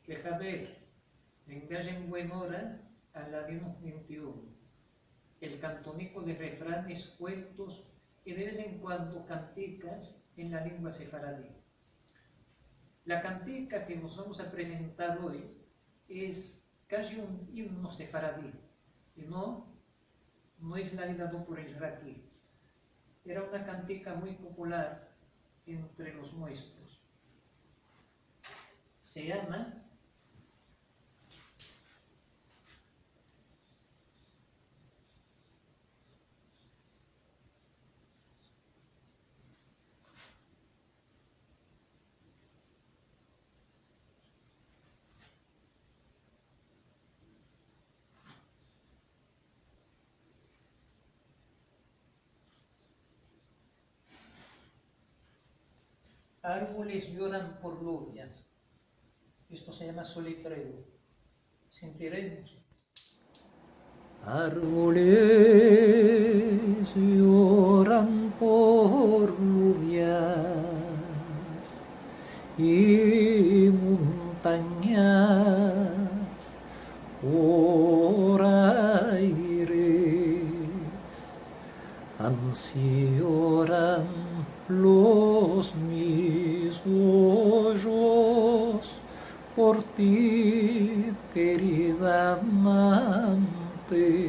Deja ver, vengáis en buena hora al ladino 21. El cantónico de refranes, cuentos y de vez en cuando canticas en la lengua sefaradí. La cantica que nos vamos a presentar hoy es casi un himno sefaradí, y no es navidad por el raquí. Era una cantica muy popular entre los nuestros. Se llama Árboles lloran por lluvias. Esto se llama solitreo. Sentiremos. Árboles lloran por lluvias y montañas por aires. Ansí lloran los mis ojos por ti, querida amante.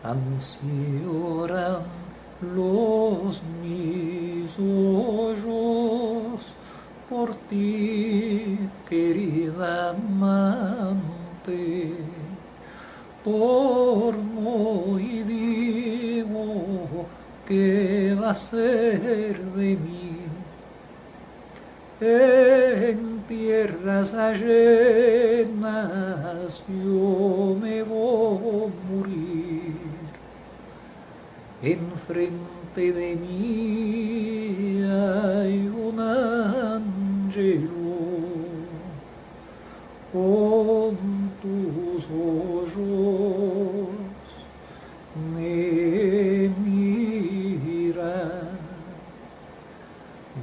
Ansí lloran los mis ojos por ti, querida amante. Porno y digo, ¿qué va a ser de mí? En tierras ajenas yo me voy a morir. Enfrente de mí hay un ángelo con tus ojos me mira.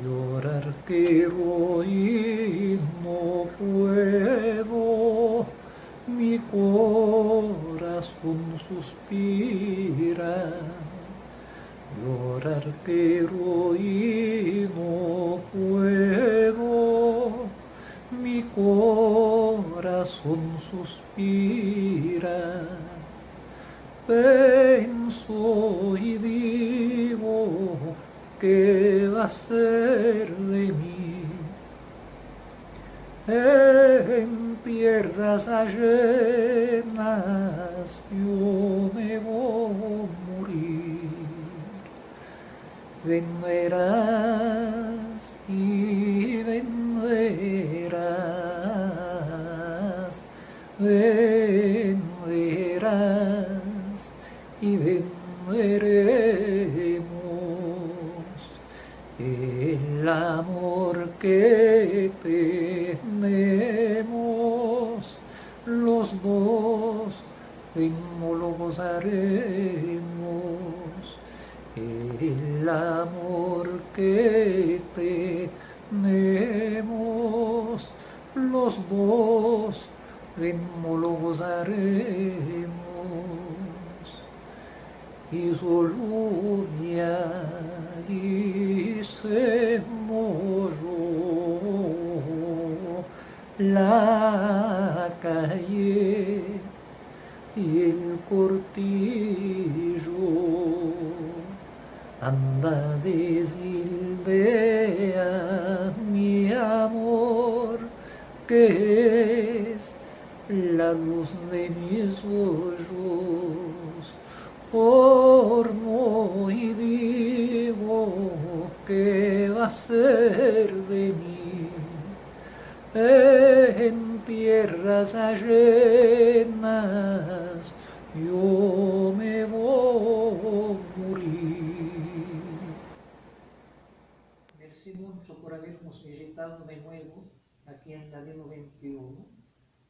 Llorar quiero y no puedo, mi corazón suspira. Llorar quiero y no puedo, mi corazón suspira. Pienso y digo, ¿qué va a ser de mí? En tierras ajenas yo me voy a morir. Vendrás y vendrás, vendrás y vendremos. El amor que tenemos los dos, ritmo lo gozaremos. El amor que tenemos los dos, ritmo lo gozaremos. Y su lluvia y se mojó la calle y el cortillo. Anda, decirle a mi amor que es la luz de mis ojos. Porno y digo, ¿qué va a ser de mí? En tierras ajenas yo me voy a morir. Merci mucho por habernos visitado de nuevo aquí en Ladino 21.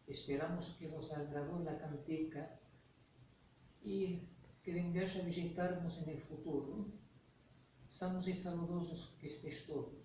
Esperamos que os agradó la cantica y que vengáis a visitarnos en el futuro. Sanos y saludosos que estéis todos.